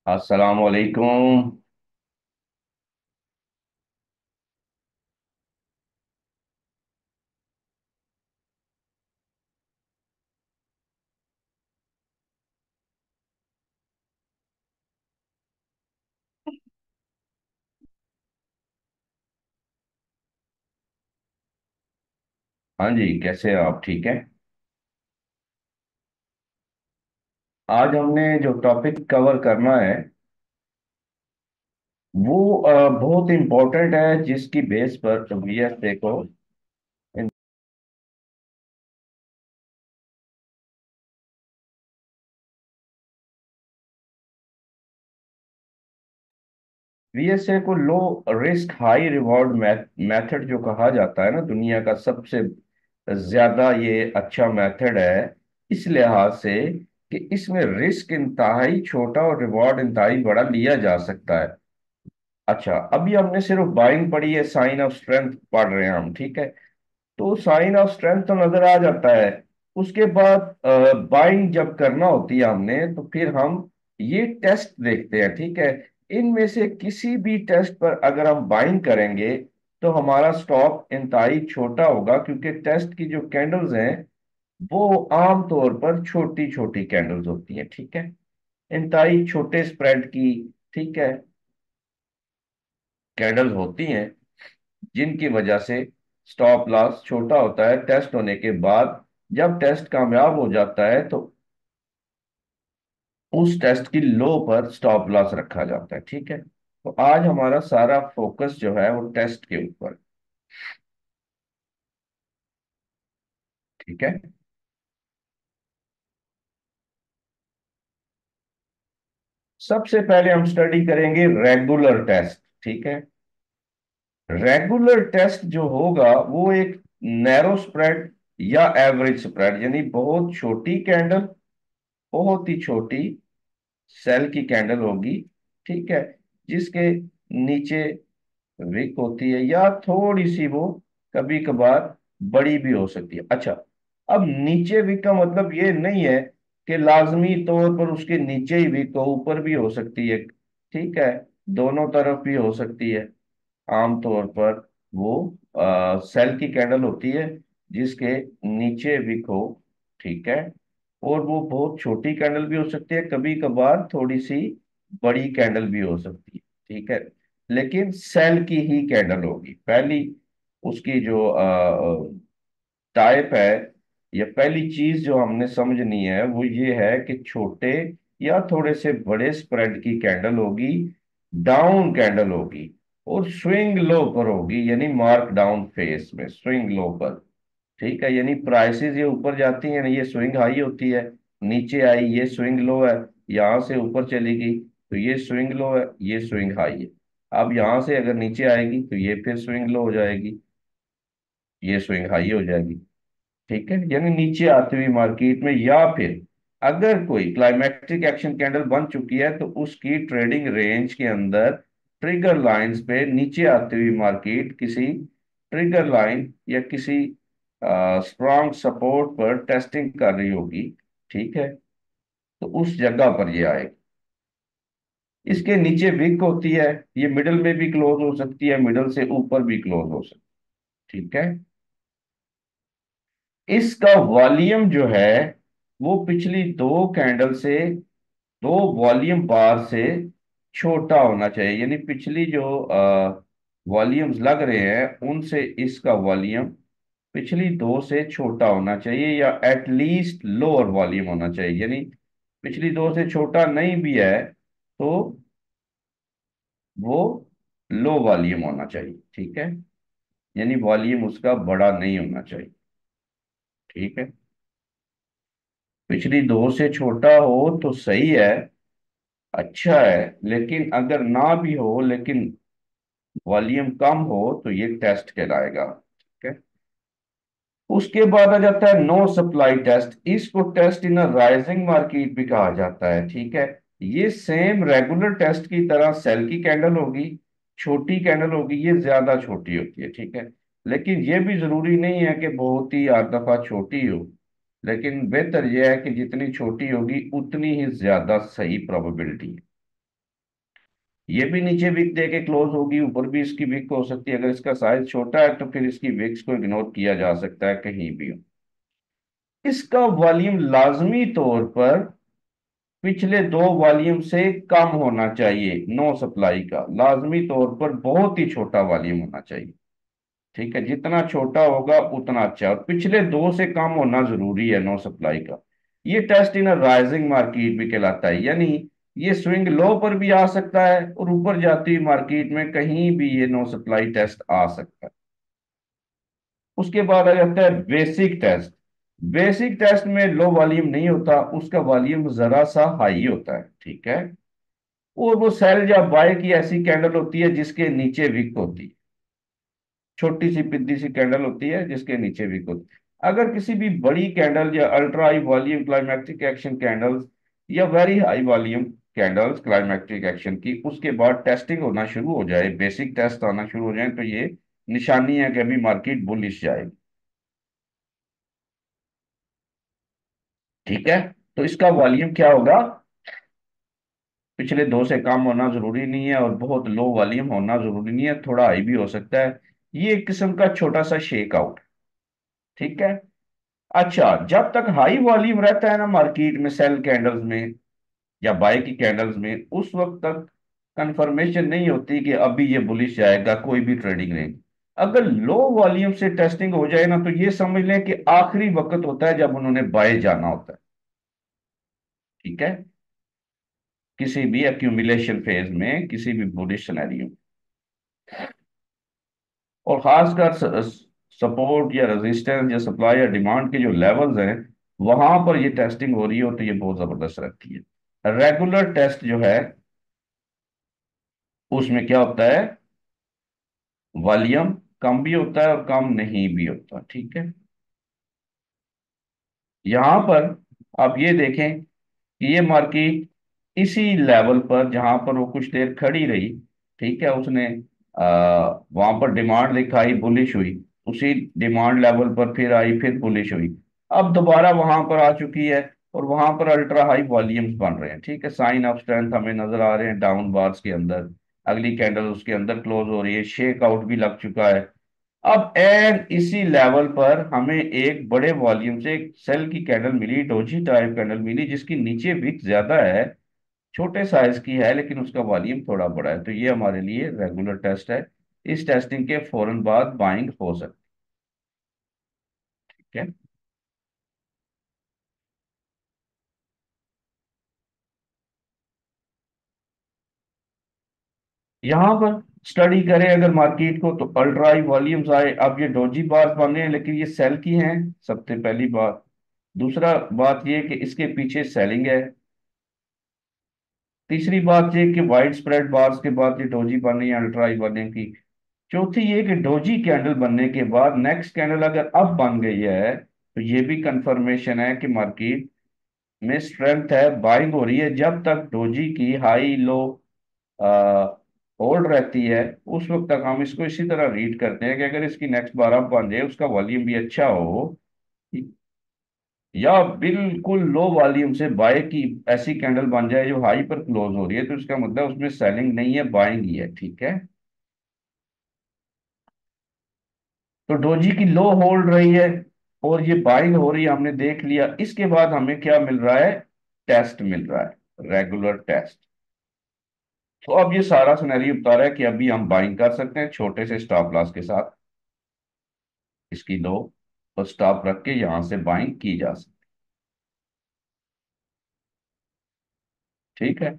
अस्सलाम वालेकुम। हाँ जी, कैसे हैं आप? ठीक है। आज हमने जो टॉपिक कवर करना है वो बहुत इम्पोर्टेंट है, जिसकी बेस पर वीएसए को वीएसए को low risk high reward method जो कहा जाता है ना, दुनिया का सबसे ज्यादा ये अच्छा मेथड है इस लिहाज से कि इसमें रिस्क इंतहाई छोटा और रिवॉर्ड इंतहाई बड़ा लिया जा सकता है। अच्छा, अभी हमने सिर्फ बाइंग पढ़ी है, साइन ऑफ स्ट्रेंथ पढ़ रहे हैं हम, ठीक है। तो साइन ऑफ स्ट्रेंथ तो नजर आ जाता है। उसके बाद बाइंग जब करना होती है हमने, तो फिर हम ये टेस्ट देखते हैं, ठीक है। इनमें से किसी भी टेस्ट पर अगर हम बाइंग करेंगे तो हमारा स्टॉप इंतहाई छोटा होगा, क्योंकि टेस्ट की जो कैंडल्स हैं वो आमतौर पर छोटी छोटी कैंडल्स होती हैं, ठीक है। इंतहाई छोटे स्प्रेड की, ठीक है, कैंडल्स होती हैं, जिनकी वजह से स्टॉप लॉस छोटा होता है। टेस्ट होने के बाद जब टेस्ट कामयाब हो जाता है तो उस टेस्ट की लो पर स्टॉप लॉस रखा जाता है, ठीक है। तो आज हमारा सारा फोकस जो है वो टेस्ट के ऊपर, ठीक है। सबसे पहले हम स्टडी करेंगे रेगुलर टेस्ट, ठीक है। रेगुलर टेस्ट जो होगा वो एक नैरो स्प्रेड या एवरेज स्प्रेड, यानी बहुत छोटी कैंडल, बहुत ही छोटी सेल की कैंडल होगी, ठीक है, जिसके नीचे विक होती है या थोड़ी सी वो कभी कभार बड़ी भी हो सकती है। अच्छा, अब नीचे विक का मतलब ये नहीं है कि लाजमी तौर पर उसके नीचे ही विक हो, ऊपर भी हो सकती है, ठीक है, दोनों तरफ भी हो सकती है। आमतौर पर वो सेल की कैंडल होती है जिसके नीचे विक हो, ठीक है। और वो बहुत छोटी कैंडल भी हो सकती है, कभी कभार थोड़ी सी बड़ी कैंडल भी हो सकती है, ठीक है। लेकिन सेल की ही कैंडल होगी पहली। उसकी जो टाइप है या पहली चीज जो हमने समझनी है वो ये है कि छोटे या थोड़े से बड़े स्प्रेड की कैंडल होगी, डाउन कैंडल होगी, और स्विंग लो पर होगी, यानी मार्क डाउन फेस में स्विंग लो पर, ठीक है। यानी प्राइसेस ये ऊपर जाती हैं, ये स्विंग हाई होती है, नीचे आई ये स्विंग लो है, यहां से ऊपर चली गई तो ये स्विंग लो है, ये स्विंग हाई है। अब यहां से अगर नीचे आएगी तो ये फिर स्विंग लो हो जाएगी, ये स्विंग हाई हो जाएगी, ठीक है। यानी नीचे आती हुई मार्केट में, या फिर अगर कोई क्लाइमेक्टिक एक्शन कैंडल बन चुकी है तो उसकी ट्रेडिंग रेंज के अंदर ट्रिगर लाइंस पे नीचे आती हुई मार्केट किसी ट्रिगर लाइन या किसी स्ट्रॉन्ग सपोर्ट पर टेस्टिंग कर रही होगी, ठीक है। तो उस जगह पर ये आएगी। इसके नीचे विक होती है, ये मिडल में भी क्लोज हो सकती है, मिडल से ऊपर भी क्लोज हो सकती है, ठीक है। इसका वॉल्यूम जो है वो पिछली दो कैंडल से, दो वॉल्यूम बार से छोटा होना चाहिए, यानी पिछली जो वॉल्यूम्स लग रहे हैं उनसे इसका वॉल्यूम पिछली दो से छोटा होना चाहिए, या एटलीस्ट लोअर वॉल्यूम होना चाहिए। यानी पिछली दो से छोटा नहीं भी है तो वो लो वॉल्यूम होना चाहिए, ठीक है। यानी वॉल्यूम उसका बड़ा नहीं होना चाहिए, ठीक है। पिछली दो से छोटा हो तो सही है, अच्छा है। लेकिन अगर ना भी हो लेकिन वॉल्यूम कम हो तो ये टेस्ट कहलाएगा, ठीक है। उसके बाद आ जाता है नो सप्लाई टेस्ट। इसको टेस्ट इन राइजिंग मार्केट भी कहा जाता है, ठीक है। ये सेम रेगुलर टेस्ट की तरह सेल की कैंडल होगी, छोटी कैंडल होगी, ये ज्यादा छोटी होती है, ठीक है। लेकिन ये भी जरूरी नहीं है कि बहुत ही हर दफा छोटी हो, लेकिन बेहतर यह है कि जितनी छोटी होगी उतनी ही ज्यादा सही प्रोबेबिलिटी है। ये भी नीचे विक दे के क्लोज होगी, ऊपर भी इसकी विक हो सकती है। अगर इसका साइज छोटा है तो फिर इसकी विक्स को इग्नोर किया जा सकता है कहीं भी हो। इसका वॉल्यूम लाजमी तौर पर पिछले दो वॉल्यूम से कम होना चाहिए। नो सप्लाई का लाजमी तौर पर बहुत ही छोटा वॉल्यूम होना चाहिए। ठीक है, जितना छोटा होगा उतना अच्छा, और पिछले दो से कम होना जरूरी है नो सप्लाई का। ये टेस्ट इन राइजिंग मार्केट भी कहलाता है, यानी ये स्विंग लो पर भी आ सकता है और ऊपर जाती हुई मार्केट में कहीं भी ये नो सप्लाई टेस्ट आ सकता है। उसके बाद आ जाता है बेसिक टेस्ट। बेसिक टेस्ट में लो वॉल्यूम नहीं होता, उसका वॉल्यूम जरा सा हाई होता है। ठीक है, और वो सेल या बाय की ऐसी कैंडल होती है जिसके नीचे विक होती है। छोटी सी पिद्दी सी कैंडल होती है जिसके नीचे विक होती है। अगर किसी भी बड़ी कैंडल या ultra high volume climactic action candles या very high volume candles climactic action की उसके बाद टेस्टिंग होना शुरू हो जाए, बेसिक टेस्ट आना शुरू हो जाए, तो ये निशानी है कि अभी मार्केट बुलिश जाएगी। ठीक है, तो इसका वॉल्यूम क्या होगा? पिछले दो से कम होना जरूरी नहीं है और बहुत लो वॉल्यूम होना जरूरी नहीं है, थोड़ा हाई भी हो सकता है। ये एक किस्म का छोटा सा शेक आउट। ठीक है। अच्छा, जब तक हाई वॉल्यूम रहता है ना मार्केट में सेल कैंडल्स में या बाय की कैंडल्स में, उस वक्त तक कंफर्मेशन नहीं होती कि अभी ये बुलिश जाएगा कोई भी ट्रेडिंग रेंज। अगर लो वॉल्यूम से टेस्टिंग हो जाए ना, तो ये समझ लें कि आखिरी वक्त होता है जब उन्होंने बाय जाना होता है। ठीक है, किसी भी एक्यूमुलेशन फेज में, किसी भी बुलिश सिनेरियो में। और खासकर सपोर्ट या रेजिस्टेंस या सप्लाई या डिमांड के जो लेवल्स हैं, वहां पर ये टेस्टिंग हो रही हो तो ये बहुत जबरदस्त रहती है। रेगुलर टेस्ट जो है उसमें क्या होता है, वॉल्यूम कम भी होता है और कम नहीं भी होता। ठीक है, यहां पर आप ये देखें कि ये मार्केट इसी लेवल पर जहां पर वो कुछ देर खड़ी रही, ठीक है, उसने वहां पर डिमांड दिखाई, बुलिश हुई, उसी डिमांड लेवल पर फिर आई, फिर बुलिश हुई, अब दोबारा वहां पर आ चुकी है और वहां पर अल्ट्रा हाई वॉल्यूम्स बन रहे हैं। ठीक है, साइन ऑफ स्ट्रेंथ हमें नजर आ रहे हैं डाउन बार्स के अंदर। अगली कैंडल उसके अंदर क्लोज हो रही है, शेक आउट भी लग चुका है। अब एंड इसी लेवल पर हमें एक बड़े वॉल्यूम से एक सेल की कैंडल मिली, डोजी टाइप कैंडल मिली, जिसकी नीचे विक ज्यादा है, छोटे साइज की है, लेकिन उसका वॉल्यूम थोड़ा बड़ा है। तो ये हमारे लिए रेगुलर टेस्ट है। इस टेस्टिंग के फौरन बाद बाइंग हो सकती है। यहां पर स्टडी करें अगर मार्केट को, तो अल्ट्रा हाई वॉल्यूम्स आए। अब ये डोजी बार्स बन रहे हैं लेकिन ये सेल की हैं, सबसे पहली बात। दूसरा बात ये कि इसके पीछे सेलिंग है। तीसरी बात ये कि वाइड स्प्रेड बार्स के बाद ये डोजी बन रही है अल्ट्रा हाई वॉल्यूम की। चौथी ये कि डोजी कैंडल बनने के बाद नेक्स्ट कैंडल अगर अब बन गई है, तो ये भी कंफर्मेशन है कि मार्केट में स्ट्रेंथ है, बाइंग हो रही है। जब तक डोजी की हाई लो होल्ड रहती है, उस वक्त तक हम इसको इसी तरह रीड करते हैं कि अगर इसकी नेक्स्ट बार अप बन जाए, उसका वॉल्यूम भी अच्छा हो, या बिल्कुल लो वॉल्यूम से बाय की ऐसी कैंडल बन जाए जो हाई पर क्लोज हो रही है, तो इसका मतलब उसमें सेलिंग नहीं है, बाइंग ही है। ठीक है, तो डोजी की लो होल्ड रही है और ये बाइंग हो रही है, हमने देख लिया। इसके बाद हमें क्या मिल रहा है? टेस्ट मिल रहा है, रेगुलर टेस्ट। तो अब ये सारा सिनेरियो बता रहा है कि अभी हम बाइंग कर सकते हैं छोटे से स्टॉप लॉस के साथ। इसकी लो और स्टॉप रख के यहां से बाइंग की जा सकती है। ठीक है,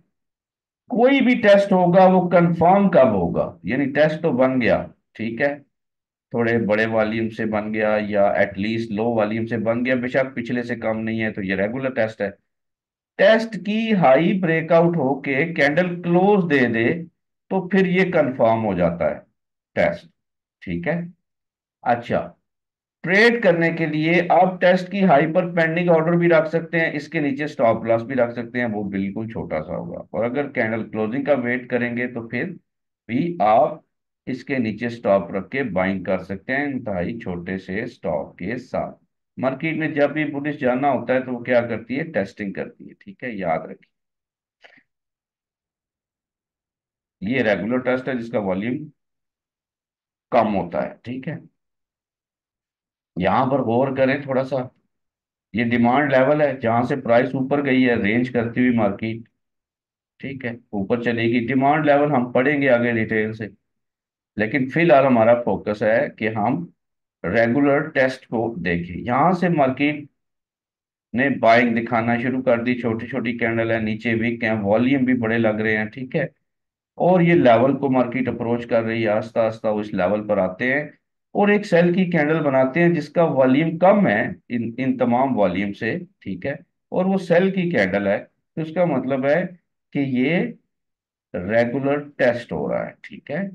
कोई भी टेस्ट होगा वो कंफर्म कब होगा, यानी टेस्ट तो बन गया, ठीक है, थोड़े बड़े वॉल्यूम से बन गया या एटलीस्ट लो वॉल्यूम से बन गया, बेशक पिछले से कम नहीं है, तो ये रेगुलर टेस्ट है। टेस्ट की हाई ब्रेकआउट होके कैंडल क्लोज दे दे, तो फिर ये कंफर्म हो जाता है टेस्ट। ठीक है। अच्छा, ट्रेड करने के लिए आप टेस्ट की हाई पर पेंडिंग ऑर्डर भी रख सकते हैं, इसके नीचे स्टॉप लॉस भी रख सकते हैं, वो बिल्कुल छोटा सा होगा। और अगर कैंडल क्लोजिंग का वेट करेंगे तो फिर भी आप इसके नीचे स्टॉप रख के बाइंग कर सकते हैं इंतहाई छोटे से स्टॉप के साथ। मार्केट में जब भी बुलिश जाना होता है तो वो क्या करती है? टेस्टिंग करती है। ठीक है, याद रखिए। ये रेगुलर टेस्ट है जिसका वॉल्यूम कम होता है, ठीक है। यहां पर गौर करें थोड़ा सा, ये डिमांड लेवल है जहां से प्राइस ऊपर गई है रेंज करती हुई मार्केट, ठीक है, ऊपर चलेगी। डिमांड लेवल हम पढ़ेंगे आगे डिटेल से, लेकिन फिलहाल हमारा फोकस है कि हम रेगुलर टेस्ट को देखें। यहां से मार्केट ने बाइंग दिखाना शुरू कर दी, छोटी छोटी कैंडल है, नीचे वीक है, वॉल्यूम भी बड़े लग रहे हैं, ठीक है। और ये लेवल को मार्केट अप्रोच कर रही है, आस्ता आस्ता वो इस लेवल पर आते हैं और एक सेल की कैंडल बनाते हैं जिसका वॉल्यूम कम है इन इन तमाम वॉल्यूम से, ठीक है। और वो सेल की कैंडल है, तो इसका मतलब है कि ये रेगुलर टेस्ट हो रहा है, ठीक है।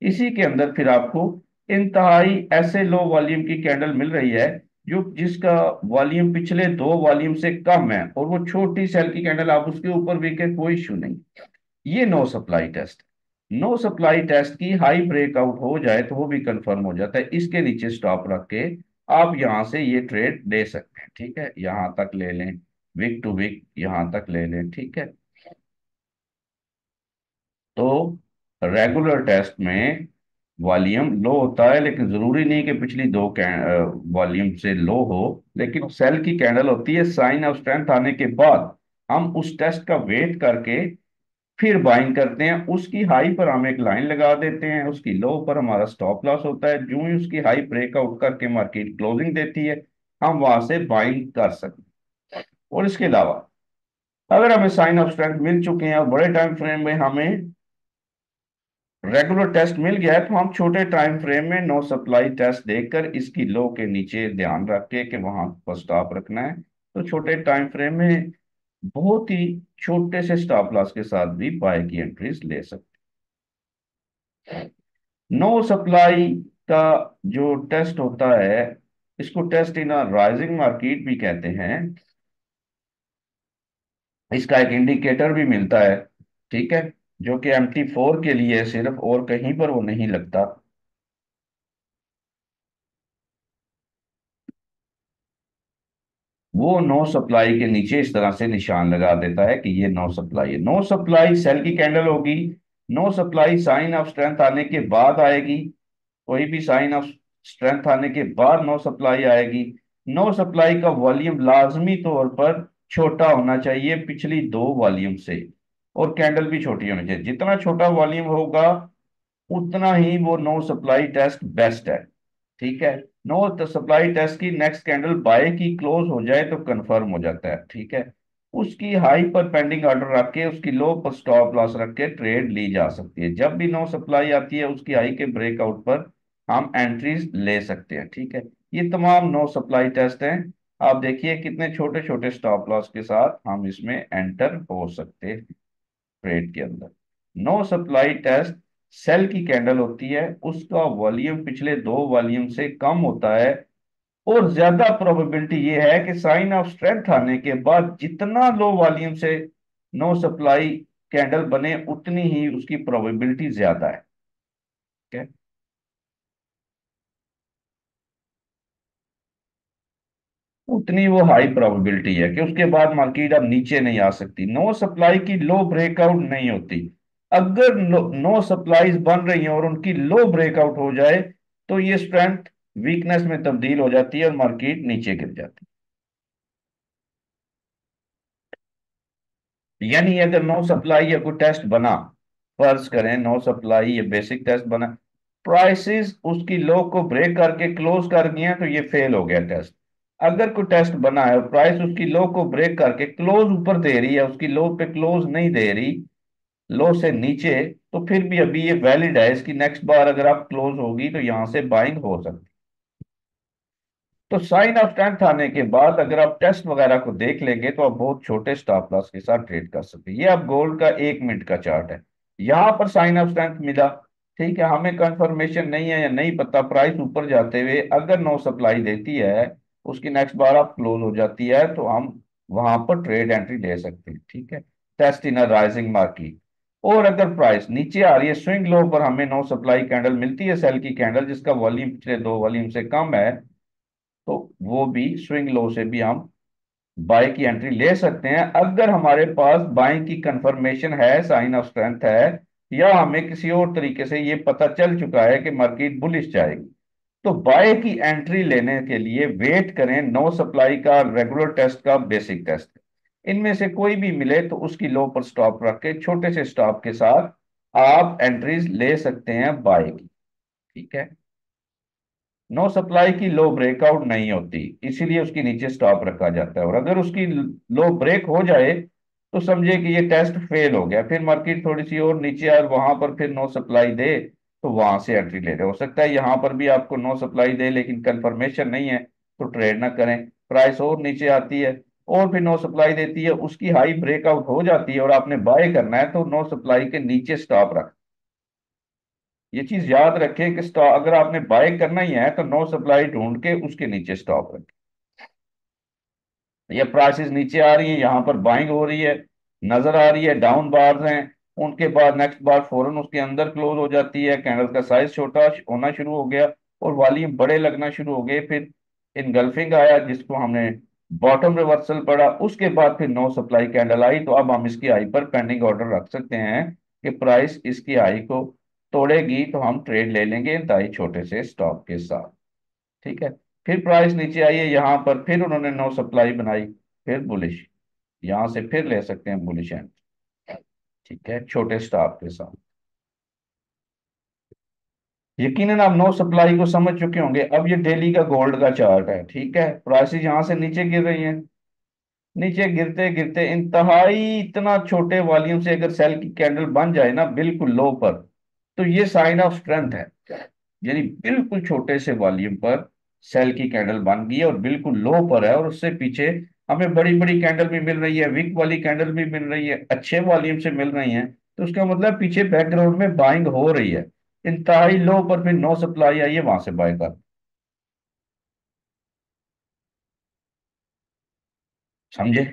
इसी के अंदर फिर आपको इंतहाई ऐसे लो वॉल्यूम की कैंडल मिल रही है जो जिसका वॉल्यूम पिछले दो वॉल्यूम से कम है, और वो छोटी सेल की कैंडल, आप उसके ऊपर भी के कोई इशू नहीं। ये no supply test. No supply test की हाई ब्रेकआउट हो जाए तो वो भी कंफर्म हो जाता है, इसके नीचे स्टॉप रख के आप यहां से ये ट्रेड ले सकते हैं, ठीक है। यहां तक ले लें, वीक टू वीक यहां तक ले लें, ठीक है। तो रेगुलर टेस्ट में वॉल्यूम लो होता है, लेकिन जरूरी नहीं कि पिछली दो वॉल्यूम से लो हो, लेकिन सेल की कैंडल होती है, साइन ऑफ स्ट्रेंथ आने के बाद हम उस टेस्ट का वेट करके फिर बाइंग करते हैं। उसकी हाई पर हम एक लाइन लगा देते हैं, उसकी लो पर हमारा स्टॉप लॉस होता है। जो ही उसकी हाई ब्रेकआउट करके मार्केट क्लोजिंग देती है, हम वहां से बाइंग कर सकते हैं। और इसके अलावा अगर हमें साइन ऑफ स्ट्रेंथ मिल चुके हैं और बड़े टाइम फ्रेम में हमें रेगुलर टेस्ट मिल गया है, तो हम छोटे टाइम फ्रेम में नो सप्लाई टेस्ट देखकर इसकी लो के नीचे ध्यान रख के कि वहां पर स्टॉप रखना है, तो छोटे टाइम फ्रेम में बहुत ही छोटे से स्टॉप लॉस के साथ भी बाय की एंट्रीज ले सकते हैं। नो सप्लाई का जो टेस्ट होता है, इसको टेस्ट इन राइजिंग मार्केट भी कहते हैं। इसका एक इंडिकेटर भी मिलता है, ठीक है, जो कि MT4 के लिए सिर्फ, और कहीं पर वो नहीं लगता। वो नो सप्लाई के नीचे इस तरह से निशान लगा देता है कि ये नो सप्लाई है। नो सप्लाई सेल की कैंडल होगी। No supply sign of strength आने के बाद आएगी, कोई भी साइन ऑफ स्ट्रेंथ आने के बाद नो सप्लाई आएगी। नो सप्लाई का वॉल्यूम लाजमी तौर पर छोटा होना चाहिए पिछली दो वॉल्यूम से, और कैंडल भी छोटी होनी चाहिए। जितना छोटा वॉल्यूम होगा उतना ही वो नो सप्लाई टेस्ट बेस्ट है, ठीक है। नो सप्लाई टेस्ट की नेक्स्ट कैंडल बाय की क्लोज हो जाए तो कंफर्म हो जाता है, ठीक है। उसकी हाई पर पेंडिंग ऑर्डर रख के उसकी लो पर स्टॉप लॉस रख के ट्रेड ली जा सकती है। जब भी नो सप्लाई आती है उसकी हाई के ब्रेकआउट पर हम एंट्रीज ले सकते हैं, ठीक है। ये तमाम नो सप्लाई टेस्ट हैं। आप देखिए कितने छोटे छोटे स्टॉप लॉस के साथ हम इसमें एंटर हो सकते हैं ट्रेड के अंदर। नो सप्लाई टेस्ट सेल की कैंडल होती है, उसका वॉल्यूम पिछले दो वॉल्यूम से कम होता है, और ज्यादा प्रोबेबिलिटी ये है कि साइन ऑफ स्ट्रेंथ आने के बाद जितना लो वॉल्यूम से नो सप्लाई कैंडल बने उतनी ही उसकी प्रोबेबिलिटी ज्यादा है, ठीक है। उतनी वो हाई प्रोबेबिलिटी है कि उसके बाद मार्केट अब नीचे नहीं आ सकती। नो सप्लाई की लो ब्रेकआउट नहीं होती। अगर नो सप्लाईज बन रही हैं और उनकी लो ब्रेकआउट हो जाए तो ये स्ट्रेंथ वीकनेस में तब्दील हो जाती है और मार्केट नीचे गिर जाती है। यानी अगर नो सप्लाई या कोई टेस्ट बना, फर्ज करें नो सप्लाई या बेसिक टेस्ट बना, प्राइसेस उसकी लो को ब्रेक करके क्लोज कर गए हैं, तो ये फेल हो गया टेस्ट। अगर कोई टेस्ट बना है और प्राइस उसकी लो को ब्रेक करके क्लोज ऊपर दे रही है, उसकी लो पे क्लोज नहीं दे रही, लो से नीचे, तो फिर भी अभी ये वैलिड है। इसकी नेक्स्ट बार अगर आप क्लोज होगी तो यहां से बाइंग हो सकती। तो साइन ऑफ स्ट्रेंथ आने के बाद अगर आप टेस्ट वगैरह को देख लेंगे तो आप बहुत छोटे स्टॉप लॉस के साथ ट्रेड कर सकते हैं। ये आप गोल्ड का 1 मिनट का चार्ट है, यहां पर साइन ऑफ स्ट्रेंथ मिला, ठीक है। हमें कंफर्मेशन नहीं है या नहीं पता, प्राइस ऊपर जाते हुए अगर नो सप्लाई देती है, उसकी नेक्स्ट बार आप क्लोज हो जाती है, तो हम वहां पर ट्रेड एंट्री ले सकते हैं, ठीक है। Test in a rising market. और अगर प्राइस नीचे आ रही है, स्विंग लो पर हमें नो सप्लाई कैंडल मिलती है, सेल की कैंडल जिसका वॉल्यूम पिछले दो वॉल्यूम से कम है, तो वो भी स्विंग लो से भी हम बाय की एंट्री ले सकते हैं। अगर हमारे पास बाइंग की कंफर्मेशन है, साइन ऑफ स्ट्रेंथ है, या हमें किसी और तरीके से ये पता चल चुका है कि मार्केट बुलिश जाएगी, तो बाय की एंट्री लेने के लिए वेट करें नो सप्लाई का, रेगुलर टेस्ट का, बेसिक टेस्ट। इनमें से कोई भी मिले तो उसकी लो पर स्टॉप रख के छोटे से स्टॉप के साथ आप एंट्रीज ले सकते हैं बाय की। ठीक है। नो सप्लाई की लो ब्रेकआउट नहीं होती, इसीलिए उसके नीचे स्टॉप रखा जाता है, और अगर उसकी लो ब्रेक हो जाए तो समझे कि ये टेस्ट फेल हो गया, फिर मार्केट थोड़ी सी और नीचे आए और वहां पर फिर नो सप्लाई दे, तो वहां से एंट्री ले रहे हो सकता है यहां पर भी आपको नो सप्लाई दे लेकिन कंफर्मेशन नहीं है, तो ट्रेड ना करें। प्राइस और नीचे आती है और फिर नो सप्लाई देती है, उसकी हाई ब्रेकआउट हो जाती है और आपने बाय करना है, तो नो सप्लाई के नीचे स्टॉप रख। ये चीज याद रखें कि स्टॉप अगर आपने बाय करना ही है तो नो सप्लाई ढूंढ के उसके नीचे स्टॉप रखें। ये प्राइसेस नीचे आ रही है, यहाँ पर बाइंग हो रही है, नजर आ रही है, डाउन बार्स हैं, उनके बाद नेक्स्ट बार फौरन उसके अंदर क्लोज हो जाती है, कैंडल का साइज छोटा होना शुरू हो गया और वॉल्यूम बड़े लगना शुरू हो गए, फिर इनगल्फिंग आया जिसको हमने बॉटम रिवर्सल पड़ा, उसके बाद फिर नो सप्लाई कैंडल आई, तो अब हम इसकी हाई पर पेंडिंग ऑर्डर रख सकते हैं कि प्राइस इसकी हाई को तोड़ेगी तो हम ट्रेड ले लेंगे इंतहाई छोटे से स्टॉप के साथ। ठीक है। फिर प्राइस नीचे आई है, यहाँ पर फिर उन्होंने नो सप्लाई बनाई, फिर बुलिश, यहां से फिर ले सकते हैं बुलिश एंड। ठीक है, छोटे स्टॉप के साथ। यकीनन आप नो सप्लाई को समझ चुके होंगे। अब ये डेली का गोल्ड का चार्ट है। ठीक है, प्राइसेस यहां से नीचे गिर रही हैं, नीचे गिरते गिरते इंतहाई इतना छोटे वॉल्यूम से अगर सेल की कैंडल बन जाए ना बिल्कुल लो पर, तो ये साइन ऑफ स्ट्रेंथ है। यानी बिल्कुल छोटे से वॉल्यूम पर सेल की कैंडल बन गई है और बिल्कुल लो पर है, और उससे पीछे हमें बड़ी बड़ी कैंडल भी मिल रही है, विक वाली कैंडल भी मिल रही है, अच्छे वॉल्यूम से मिल रही है, तो उसका मतलब पीछे बैकग्राउंड में बाइंग हो रही है। इंतहाई लो पर फिर नो सप्लाई आई है, वहां से बाय कर। समझे?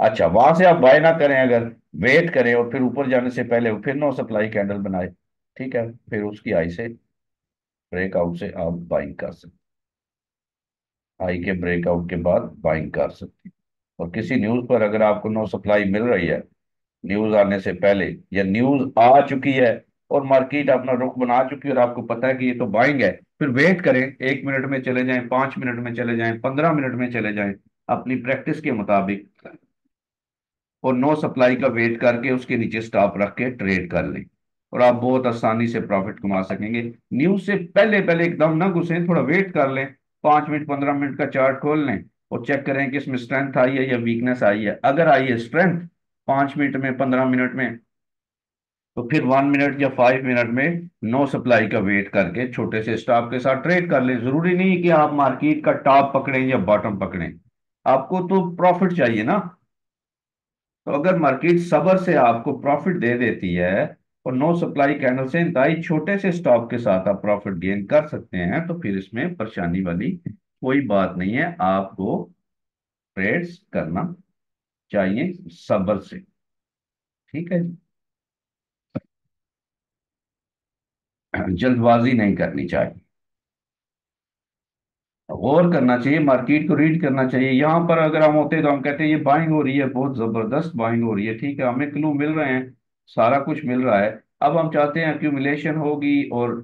अच्छा, वहां से आप बाय ना करें, अगर वेट करें और फिर ऊपर जाने से पहले फिर नो सप्लाई कैंडल बनाए, ठीक है, फिर उसकी हाई से ब्रेकआउट से आप बाइंग कर सकते, हाई के ब्रेकआउट के बाद बाइंग कर सकते हैं। और किसी न्यूज पर अगर आपको नो सप्लाई मिल रही है न्यूज आने से पहले, या न्यूज आ चुकी है और मार्केट अपना रुख बना चुकी है और आपको पता है कि ये तो बाइंग है, फिर वेट करें, 1 मिनट में चले जाएं, 5 मिनट में चले जाएं, 15 मिनट में चले जाएं, अपनी प्रैक्टिस के मुताबिक, और नो सप्लाई का वेट करके उसके नीचे स्टॉप रख के ट्रेड कर लें, और आप बहुत आसानी से प्रॉफिट कमा सकेंगे। न्यूज से पहले पहले एकदम ना घुसें, थोड़ा वेट कर लें, 5 मिनट 15 मिनट का चार्ट खोल लें और चेक करें कि इसमें स्ट्रेंथ आई है या वीकनेस आई है। अगर आई है स्ट्रेंथ 5 मिनट में, 15 मिनट में, तो फिर 1 मिनट या 5 मिनट में नो सप्लाई का वेट करके छोटे से स्टॉप के साथ ट्रेड कर लें। जरूरी नहीं कि आप मार्केट का टॉप पकड़ें या बॉटम पकड़ें, आपको तो प्रॉफिट चाहिए ना। तो अगर मार्केट सबर से आपको प्रॉफिट दे देती है और नो सप्लाई कैंडल से इंतहाई छोटे से स्टॉप के साथ आप प्रॉफिट गेन कर सकते हैं, तो फिर इसमें परेशानी वाली कोई बात नहीं है, आपको ट्रेड्स करना चाहिए सबर से। ठीक है जी। जल्दबाजी नहीं करनी चाहिए, गौर करना चाहिए, मार्केट को रीड करना चाहिए। यहाँ पर अगर हम होते तो हम कहते हैं ये बाइंग हो रही है, बहुत जबरदस्त बाइंग हो रही है, ठीक है, हमें क्लू मिल रहे हैं, सारा कुछ मिल रहा है। अब हम चाहते हैं एक्यूमुलेशन होगी और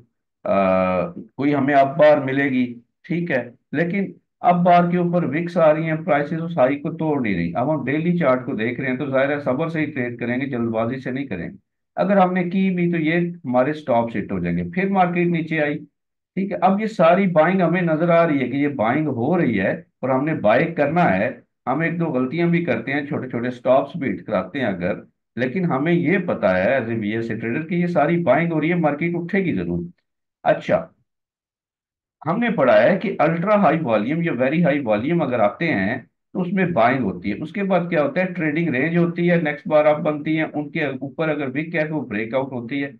कोई हमें अप बार मिलेगी, ठीक है, लेकिन अब बार के ऊपर विक्स आ रही हैं, प्राइसेस उस हाई को तोड़ नहीं रही। अब हम डेली चार्ट को देख रहे हैं, तो जाहिर है सबर से ही ट्रेड करेंगे, जल्दबाजी से नहीं करेंगे। अगर हमने की भी तो ये हमारे स्टॉप हिट हो जाएंगे। फिर मार्केट नीचे आई, ठीक है, अब ये सारी बाइंग हमें नजर आ रही है कि ये बाइंग हो रही है और हमने बाय करना है। हम एक दो गलतियां भी करते हैं, छोटे छोटे स्टॉप्स भी हिट कराते हैं अगर, लेकिन हमें ये पता है एज ए बीएसए ट्रेडर कि ये सारी बाइंग हो रही है, मार्केट उठेगी जरूर। अच्छा, हमने पढ़ा है कि अल्ट्रा हाई वॉल्यूम या वेरी हाई वॉल्यूम अगर आते हैं तो उसमें बाइंग होती है, उसके बाद क्या होता है, ट्रेडिंग रेंज होती है, नेक्स्ट बार आप बनती है, उनके ऊपर अगर बिक है तो वो ब्रेकआउट होती है।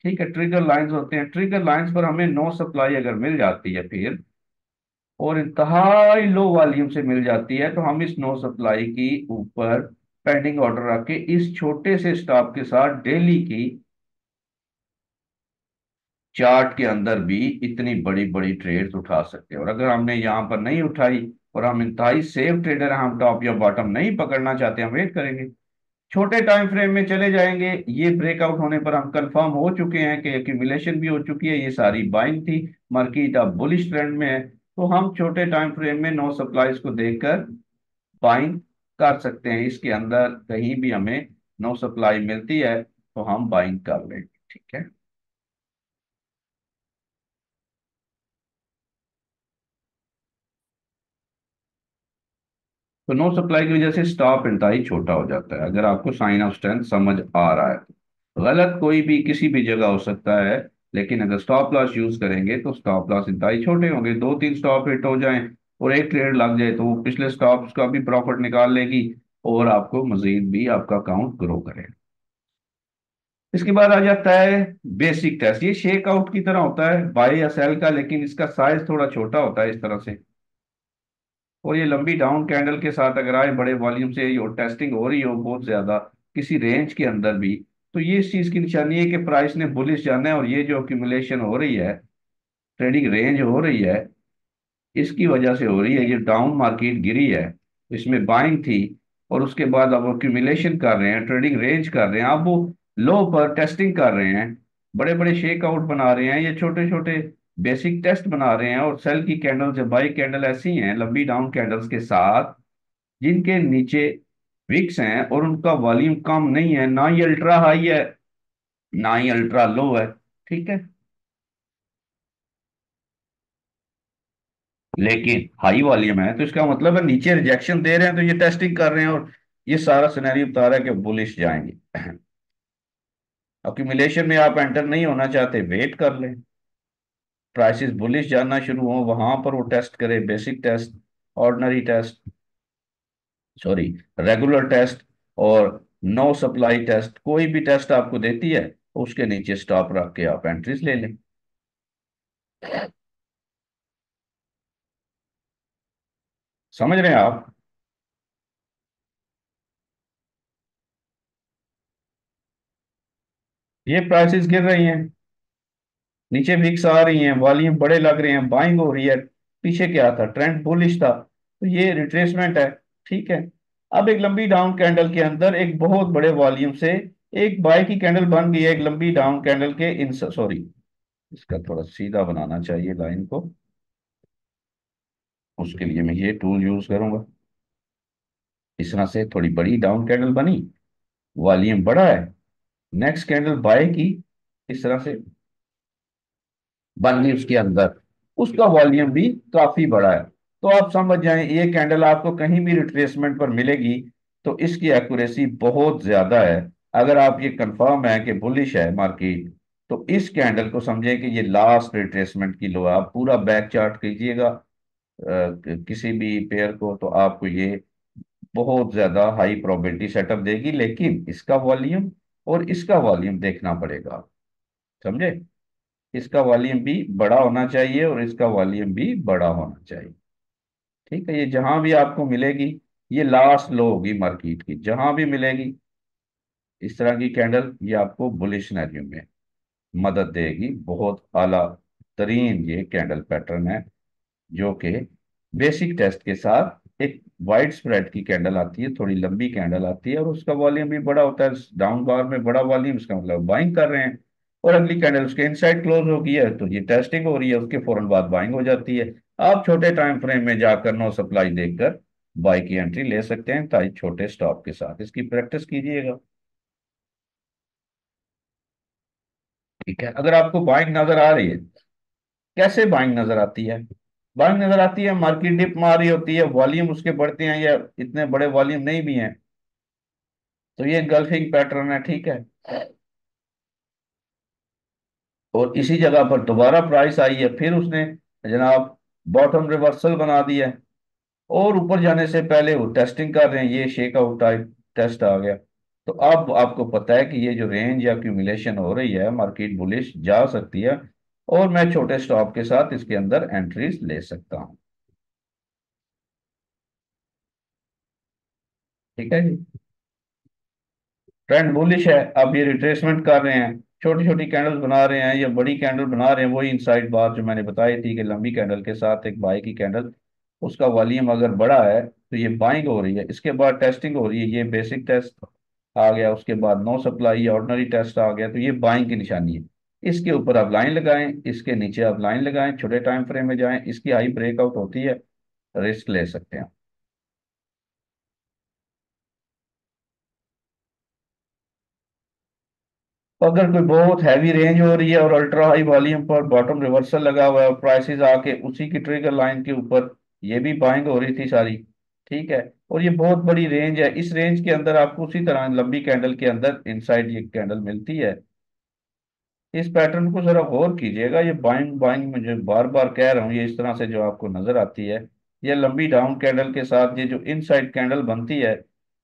ठीक है, ट्रिगर लाइंस होते हैं, ट्रिगर लाइंस पर हमें नो सप्लाई अगर मिल जाती है फिर, और इंतहाई लो वॉल्यूम से मिल जाती है, तो हम इस नो सप्लाई की ऊपर पेंडिंग ऑर्डर रख के इस छोटे से स्टॉप के साथ डेली की चार्ट के अंदर भी इतनी बड़ी बड़ी ट्रेड्स उठा सकते हैं। और अगर हमने यहाँ पर नहीं उठाई और हम इंतहाई सेफ ट्रेडर हैं, हम टॉप या बॉटम नहीं पकड़ना चाहते, हम वेट करेंगे, छोटे टाइम फ्रेम में चले जाएंगे। ये ब्रेकआउट होने पर हम कंफर्म हो चुके हैं कि एक्यूमुलेशन भी हो चुकी है, ये सारी बाइंग थी, मार्केट अब बुलिश ट्रेंड में है। तो हम छोटे टाइम फ्रेम में नो सप्लाईज को देखकर बाइंग कर सकते हैं। इसके अंदर कहीं भी हमें नो सप्लाई मिलती है तो हम बाइंग कर लेंगे। ठीक है। तो नो सप्लाई की वजह से स्टॉप इंतहाई छोटा हो जाता है, अगर आपको साइन ऑफ स्ट्रेंथ समझ आ रहा है तो। गलत कोई भी किसी भी जगह हो सकता है, लेकिन अगर स्टॉप लॉस यूज करेंगे तो स्टॉप लॉस इंतहाई छोटे होंगे। दो तीन स्टॉप हिट हो जाएं और एक ट्रेड लग जाए तो वो पिछले स्टॉप्स का भी प्रॉफिट निकाल लेगी और आपको मजीद भी आपका अकाउंट ग्रो करेगा। इसके बाद आ जाता है बेसिक टेस्ट। ये शेक आउट की तरह होता है बाय या सेल का, लेकिन इसका साइज थोड़ा छोटा होता है इस तरह से। और ये लंबी डाउन कैंडल के साथ अगर आए बड़े वॉल्यूम से और टेस्टिंग हो रही हो बहुत ज्यादा किसी रेंज के अंदर भी, तो ये इस चीज की निशानी है कि प्राइस ने बुलिश जाना है। और ये जो अक्यूमुलेशन हो रही है, ट्रेडिंग रेंज हो रही है, इसकी वजह से हो रही है। ये डाउन मार्केट गिरी है, इसमें बाइंग थी, और उसके बाद अब अक्यूमुलेशन कर रहे हैं, ट्रेडिंग रेंज कर रहे हैं, अब वो लो पर टेस्टिंग कर रहे हैं, बड़े बड़े शेक आउट बना रहे हैं, ये छोटे छोटे बेसिक टेस्ट बना रहे हैं। और सेल की कैंडल्स या बाई कैंडल ऐसी हैं लंबी डाउन कैंडल्स के साथ जिनके नीचे विक्स हैं और उनका वॉल्यूम कम नहीं है, ना ही अल्ट्रा हाई है ना ही अल्ट्रा लो है। ठीक है। लेकिन हाई वॉल्यूम है तो इसका मतलब है नीचे रिजेक्शन दे रहे हैं तो ये टेस्टिंग कर रहे हैं, और ये सारा सिनेरियो बता रहा है कि बुलिश जाएंगे। अक्यूमुलेशन में आप एंटर नहीं होना चाहते, वेट कर लें, प्राइसेस बुलिश जाना शुरू हो वहां पर वो टेस्ट करे, basic test, ordinary test, sorry, regular test, और नो सप्लाई टेस्ट, कोई भी टेस्ट आपको देती है उसके नीचे स्टॉप रख के आप एंट्रीज ले लें। समझ रहे हैं आप? ये प्राइसेस गिर रही हैं, नीचे विक्स आ रही हैं, वॉल्यूम बड़े लग रहे हैं, बाइंग हो रही है। पीछे क्या था, ट्रेंड बुलिश था, तो ये रिट्रेसमेंट है। ठीक है। अब एक लंबी डाउन कैंडल के अंदर एक बहुत बड़े वॉल्यूम से एक बाय की कैंडल बन गई है, एक लंबी डाउन कैंडल के इन, सॉरी, इसका थोड़ा सीधा बनाना चाहिए लाइन को, उसके लिए मैं ये टूल यूज करूंगा। इस तरह से थोड़ी बड़ी डाउन कैंडल बनी, वॉल्यूम बड़ा है, नेक्स्ट कैंडल बाय की, इस तरह से बन गई उसके अंदर, उसका वॉल्यूम भी काफी बड़ा है। तो आप समझ जाएं ये कैंडल आपको कहीं भी रिट्रेसमेंट पर मिलेगी तो इसकी एक्यूरेसी बहुत ज्यादा है। अगर आप ये कंफर्म है कि बुलिश है मार्केट, तो इस कैंडल को समझें कि ये लास्ट रिट्रेसमेंट की लो है। आप पूरा बैक चार्ट कीजिएगा किसी भी पेयर को, तो आपको ये बहुत ज्यादा हाई प्रोबेबिलिटी सेटअप देगी। लेकिन इसका वॉल्यूम और इसका वॉल्यूम देखना पड़ेगा, समझे? इसका वॉल्यूम भी बड़ा होना चाहिए और इसका वॉल्यूम भी बड़ा होना चाहिए। ठीक है। ये जहां भी आपको मिलेगी, ये लास्ट लो होगी मार्केट की, जहां भी मिलेगी इस तरह की कैंडल, ये आपको बुलिश सिनेरियो में मदद देगी। बहुत आला तरीन ये कैंडल पैटर्न है, जो कि बेसिक टेस्ट के साथ एक वाइड स्प्रेड की कैंडल आती है, थोड़ी लंबी कैंडल आती है, और उसका वॉल्यूम भी बड़ा होता है। डाउन बार में बड़ा वॉल्यूम, इसका मतलब बाइंग कर रहे हैं। और अगली कैंडल उसके इनसाइड क्लोज हो गई है तो ये टेस्टिंग हो रही है, उसके फौरन बाद बाइंग हो जाती है। आप छोटे टाइम फ्रेम में जाकर नो सप्लाई देखकर बाई की एंट्री ले सकते हैं, ताकि छोटे स्टॉप के साथ इसकी प्रैक्टिस कीजिएगा। ठीक है। अगर आपको बाइंग नजर आ रही है, कैसे बाइंग नजर आती है? बाइंग नजर आती है, मार्केट डिप मार रही होती है, वॉल्यूम उसके बढ़ते हैं या इतने बड़े वॉल्यूम नहीं भी हैं, तो ये गल्फिंग पैटर्न है। ठीक है। और इसी जगह पर दोबारा प्राइस आई है, फिर उसने जनाब बॉटम रिवर्सल बना दिया है, और ऊपर जाने से पहले वो टेस्टिंग कर रहे हैं, ये शेक आउट टाइप टेस्ट आ गया। तो अब आपको पता है कि ये जो रेंज या एक्यूमुलेशन हो रही है, मार्केट बुलिश जा सकती है, और मैं छोटे स्टॉप के साथ इसके अंदर एंट्रीज ले सकता हूं। ठीक है जी। ट्रेंड बुलिश है, अब ये रिट्रेसमेंट कर रहे हैं, छोटी छोटी कैंडल्स बना रहे हैं या बड़ी कैंडल बना रहे हैं, वही इनसाइड बार जो मैंने बताई थी कि लंबी कैंडल के साथ एक बाई की कैंडल, उसका वॉल्यूम अगर बड़ा है तो ये बाइंग हो रही है, इसके बाद टेस्टिंग हो रही है, ये बेसिक टेस्ट, आ गया, उसके बाद नो सप्लाई ऑर्डिनरी टेस्ट आ गया, तो ये बाइंग की निशानी है। इसके ऊपर आप लाइन लगाएं, इसके नीचे आप लाइन लगाएं, छोटे टाइम फ्रेम में जाएं, इसकी हाई ब्रेकआउट होती है, रिस्क ले सकते हैं। अगर कोई बहुत हैवी रेंज हो रही है और अल्ट्रा हाई वॉल्यूम पर बॉटम रिवर्सल लगा हुआ है और प्राइसेस आके उसी की ट्रिगर लाइन के ऊपर, ये भी बाइंग हो रही थी सारी, ठीक है। और ये बहुत बड़ी रेंज है, इस रेंज के अंदर आपको उसी तरह लंबी कैंडल के अंदर इनसाइड ये कैंडल मिलती है। इस पैटर्न को जरा गौर कीजिएगा, ये बाइंग बाइंग मुझे बार बार कह रहा हूँ, ये इस तरह से जो आपको नजर आती है, ये लंबी डाउन कैंडल के साथ ये जो इनसाइड कैंडल बनती है,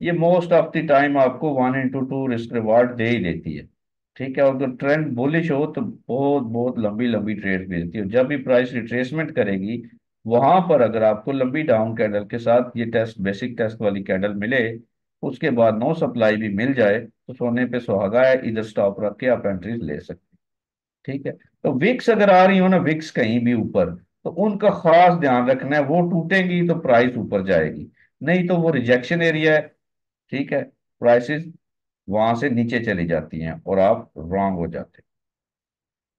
ये मोस्ट ऑफ द टाइम आपको 1:2 रिस्क रिवार्ड दे ही देती है। ठीक है, और अगर ट्रेंड बुलिश हो तो बहुत बहुत लंबी लंबी ट्रेड मिलती है। जब भी प्राइस रिट्रेसमेंट करेगी, वहां पर अगर आपको लंबी डाउन कैंडल के साथ ये टेस्ट, बेसिक टेस्ट वाली कैंडल मिले, उसके बाद नो सप्लाई भी मिल जाए, तो सोने पे सुहागा है, इधर स्टॉप रख के आप एंट्रीज ले सकते हैं। ठीक है, तो विक्स अगर आ रही हो ना, विक्स कहीं भी ऊपर, तो उनका खास ध्यान रखना है, वो टूटेंगी तो प्राइस ऊपर जाएगी, नहीं तो वो रिजेक्शन एरिया है। ठीक है, प्राइसेस वहां से नीचे चली जाती हैं और आप रॉन्ग हो जाते हैं।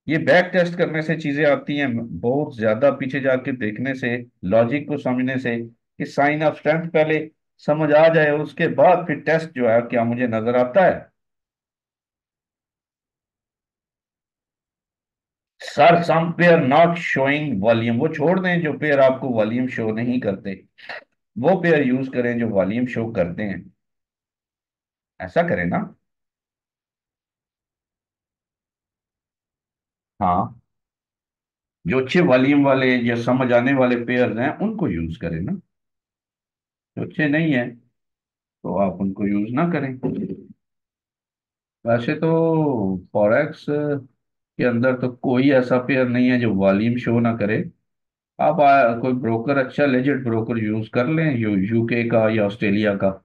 ये बैक टेस्ट करने से चीजें आती हैं, बहुत ज्यादा पीछे जाके देखने से, लॉजिक को समझने से, कि साइन ऑफ स्ट्रेंथ पहले समझ आ जाए, और उसके बाद फिर टेस्ट जो है क्या मुझे नजर आता है। Sir some pair not showing volume, वो छोड़ दें जो पेयर आपको वॉल्यूम शो नहीं करते, वो पेयर यूज करें जो वॉल्यूम शो करते हैं। ऐसा करें ना। हाँ, जो अच्छे वॉल्यूम वाले या समझ आने वाले पेयर हैं उनको यूज करें ना, जो अच्छे नहीं है तो आप उनको यूज ना करें। वैसे तो फॉरेक्स के अंदर तो कोई ऐसा पेयर नहीं है जो वॉल्यूम शो ना करे। आप कोई ब्रोकर, अच्छा लेजिट ब्रोकर यूज कर लें, यूके का या ऑस्ट्रेलिया का।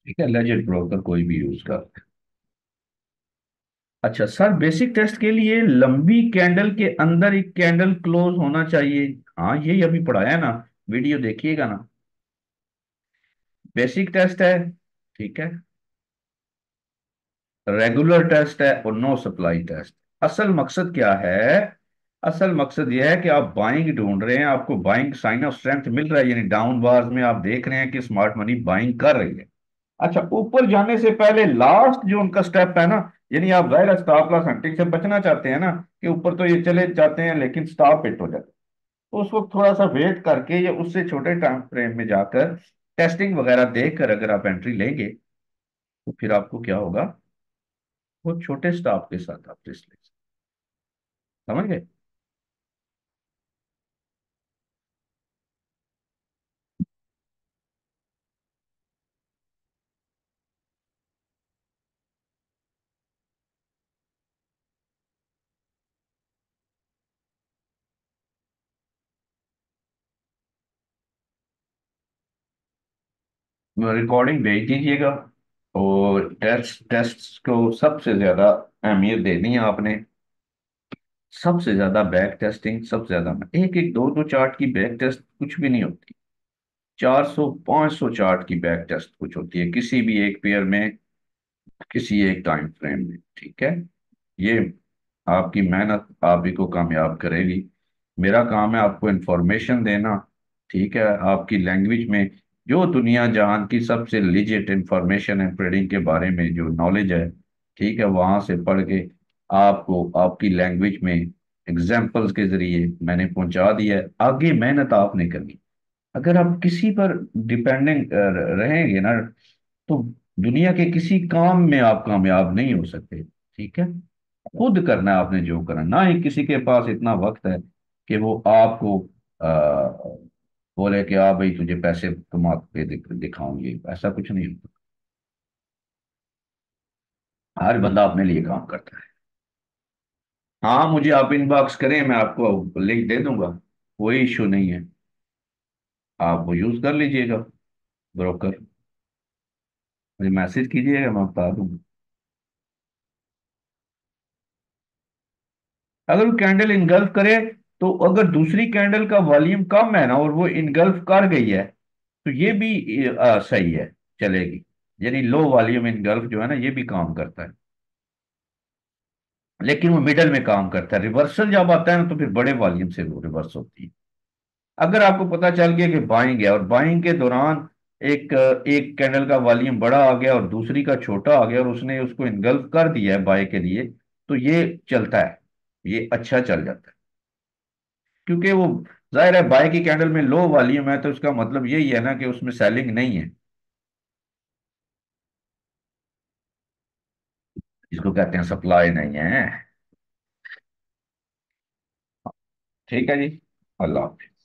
ठीक है, लेजिट ब्रोकर कोई भी यूज कर। अच्छा सर, बेसिक टेस्ट के लिए लंबी कैंडल के अंदर एक कैंडल क्लोज होना चाहिए। हाँ, ये अभी पढ़ाया है ना, वीडियो देखिएगा ना। बेसिक टेस्ट है, ठीक है, रेगुलर टेस्ट है और नो सप्लाई टेस्ट। असल मकसद क्या है? असल मकसद यह है कि आप बाइंग ढूंढ रहे हैं, आपको बाइंग साइन ऑफ स्ट्रेंथ मिल रहा है, यानी डाउन बार्स में आप देख रहे हैं कि स्मार्ट मनी बाइंग कर रही है। अच्छा, ऊपर जाने से पहले लास्ट जो उनका स्टेप है ना, यानी आप जाहिर स्टॉप लॉस हंटिंग से बचना चाहते हैं ना, कि ऊपर तो ये चले जाते हैं लेकिन स्टॉप हिट हो जाते हैं, तो उस वक्त थोड़ा सा वेट करके या उससे छोटे टाइम फ्रेम में जाकर टेस्टिंग वगैरह देखकर अगर आप एंट्री लेंगे, तो फिर आपको क्या होगा, वो छोटे स्टॉप के साथ आप रिस्क ले सकते हैं। समझ गए? रिकॉर्डिंग भेज दीजिएगा, और टेस्ट टेस्ट को सबसे ज्यादा अहमियत देनी है आपने। सबसे ज्यादा बैक टेस्टिंग, सबसे ज्यादा, एक एक दो दो चार्ट की बैक टेस्ट कुछ भी नहीं होती, 400 500 चार्ट की बैक टेस्ट कुछ होती है किसी भी एक पेयर में, किसी एक टाइम फ्रेम में। ठीक है, ये आपकी मेहनत आप ही को कामयाब करेगी। मेरा काम है आपको इंफॉर्मेशन देना। ठीक है, आपकी लैंग्वेज में जो दुनिया जहान की सबसे लिजिट इंफॉर्मेशन है ट्रेडिंग के बारे में, जो नॉलेज है, ठीक है, वहां से पढ़ के आपको आपकी लैंग्वेज में एग्जाम्पल्स के जरिए मैंने पहुंचा दिया है। आगे मेहनत आपने करनी। अगर आप किसी पर डिपेंडेंट रहेंगे ना, तो दुनिया के किसी काम में आप कामयाब नहीं हो सकते। ठीक है, खुद करना है आपने जो करना, ना ही किसी के पास इतना वक्त है कि वो आपको बोले कि आ भाई तुझे पैसे कमा के दिखाऊंगी, ऐसा कुछ नहीं होता। हर बंदा अपने लिए काम करता है। हाँ, मुझे आप इनबॉक्स करें, मैं आपको लिंक दे दूंगा, कोई इशू नहीं है। आप वो यूज कर लीजिएगा, ब्रोकर, मुझे मैसेज कीजिएगा, मैं बता दूंगा। अगर वो कैंडल इनगल्फ करे तो अगर दूसरी कैंडल का वॉल्यूम कम है ना और वो इनगल्फ कर गई है, तो ये भी सही है, चलेगी। यानी लो वॉल्यूम इनगल्फ जो है ना, ये भी काम करता है, लेकिन वो मिडल में काम करता है। रिवर्सल जब आता है ना, तो फिर बड़े वॉल्यूम से वो रिवर्स होती है। अगर आपको पता चल गया कि बाइंग है, और बाइंग के दौरान एक कैंडल का वॉल्यूम बड़ा आ गया और दूसरी का छोटा आ गया, और उसने उसको इनगल्फ कर दिया है बाय के लिए, तो ये चलता है, ये अच्छा चल जाता है। क्योंकि वो जाहिर है बाय की कैंडल में लो वॉल्यूम है, तो उसका मतलब यही है ना कि उसमें सेलिंग नहीं है, जिसको कहते हैं सप्लाई नहीं है। ठीक है जी। अल्लाह हाफिज।